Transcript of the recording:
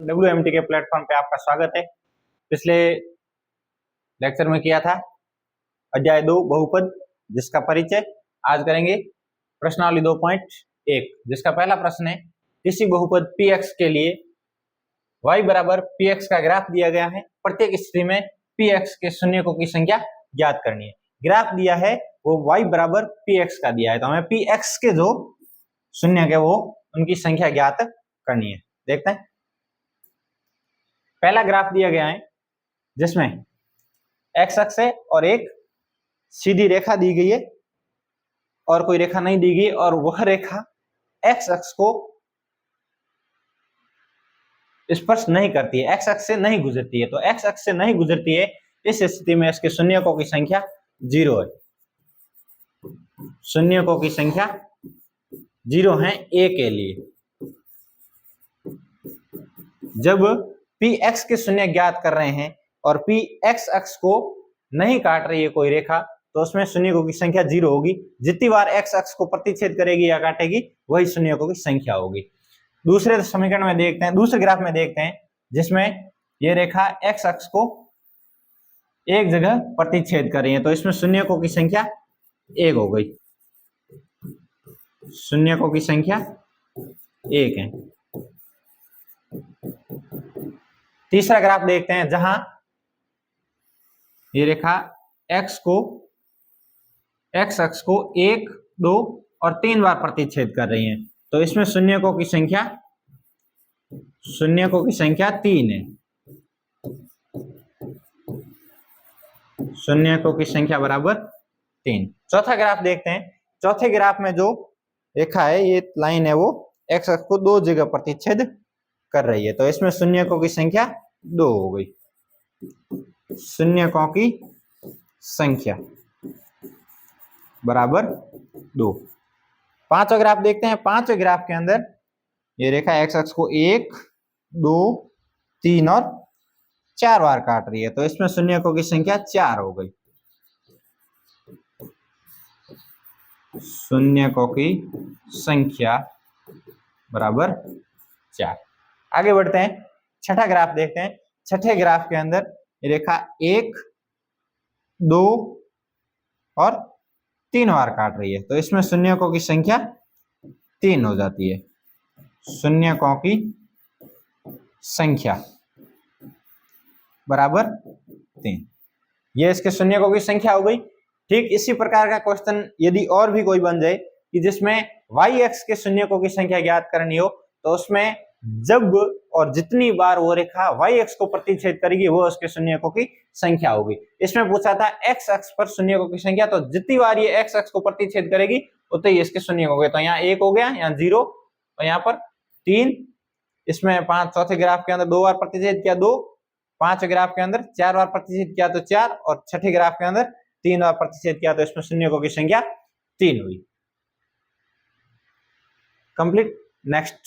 WMT के platform पे आपका स्वागत है। पिछले लेक्चर में किया था अध्याय 2 बहुपद, जिसका परिचय आज करेंगे। प्रश्नावली 2.1, जिसका पहला प्रश्न है, किसी बहुपद px के लिए y बराबर px का ग्राफ दिया गया है। प्रत्येक स्थिति में px के शून्यकों की संख्या ज्ञात करनी है। ग्राफ दिया है वो y बराबर px का दिया है, तो हमें px के जो शून्य है वो उनकी संख्या ज्ञात करनी है। देखते हैं, पहला ग्राफ दिया गया है जिसमें x अक्ष है और एक सीधी रेखा दी गई है और कोई रेखा नहीं दी गई, और वह रेखा x अक्ष को स्पर्श नहीं करती है, x अक्ष से नहीं गुजरती है। तो x अक्ष से नहीं गुजरती है, इस स्थिति में इसके शून्यकों की संख्या 0 है। शून्यकों की संख्या 0 है a के लिए। जब px के शून्य ज्ञात कर रहे हैं और px अक्ष को नहीं काट रही है कोई रेखा, तो उसमें शून्यकों की संख्या 0 होगी। जितनी बार x अक्ष को प्रतिच्छेद करेगी या काटेगी वही शून्यकों की संख्या होगी। दूसरे समीकरण में देखते हैं, दूसरे ग्राफ में देखते हैं, जिसमें ये रेखा x अक्ष को एक जगह प्रतिच्छेद कर रही है, तो इसमें शून्यकों की संख्या 1 हो गई। शून्यकों की संख्या 1 है। तीसरा ग्राफ देखते हैं, जहां ये रेखा x अक्ष को 1, 2 और 3 बार प्रतिच्छेद कर रही है, तो इसमें शून्यकों की संख्या 3 है। शून्यकों की संख्या बराबर 3। चौथा ग्राफ देखते हैं। चौथे ग्राफ में जो रेखा है, ये लाइन है, वो x अक्ष को 2 जगह प्रतिच्छेद कर रही है, तो इसमें शून्यकों की संख्या 2 हो गई। शून्यकों की संख्या बराबर 2। पांचवा ग्राफ देखते हैं। पांचवें ग्राफ के अंदर ये रेखा x अक्ष को 1, 2, 3 और 4 बार काट रही है, तो इसमें शून्यकों की संख्या 4 हो गई। शून्यकों की संख्या बराबर 4। आगे बढ़ते हैं, छठा ग्राफ देखते हैं। छठे ग्राफ के अंदर रेखा 1, 2 और 3 बार काट रही है, तो इसमें शून्यकों की संख्या 3 हो जाती है। शून्यकों की संख्या बराबर 3। ये इसके शून्यकों की संख्या हो गई। ठीक इसी प्रकार का क्वेश्चन यदि और भी कोई बन जाए कि जिसमें y अक्ष के शून्यकों की संख्या ज्ञात करनी हो, तो उसमें जब और जितनी बार वो रेखा y अक्ष को प्रतिच्छेद करेगी वो उसके शून्यकों की संख्या होगी। इसमें पूछा था x अक्ष पर शून्यकों की संख्या, तो जितनी बार ये x अक्ष को प्रतिच्छेद करेगी उतने ही इसके शून्य हो गए। तो यहाँ 1 हो गया, यहाँ 0 और यहाँ पर 3। इसमें 5, चौथे ग्राफ के अंदर 2 बार प्रतिच्छेद किया 2, 5 ग्राफ के अंदर 4 बार प्रतिच्छेद किया तो 4, और छठे ग्राफ के अंदर 3 बार प्रतिच्छेद किया, तो इसमें शून्यकों की संख्या 3 हुई। कंप्लीट। नेक्स्ट।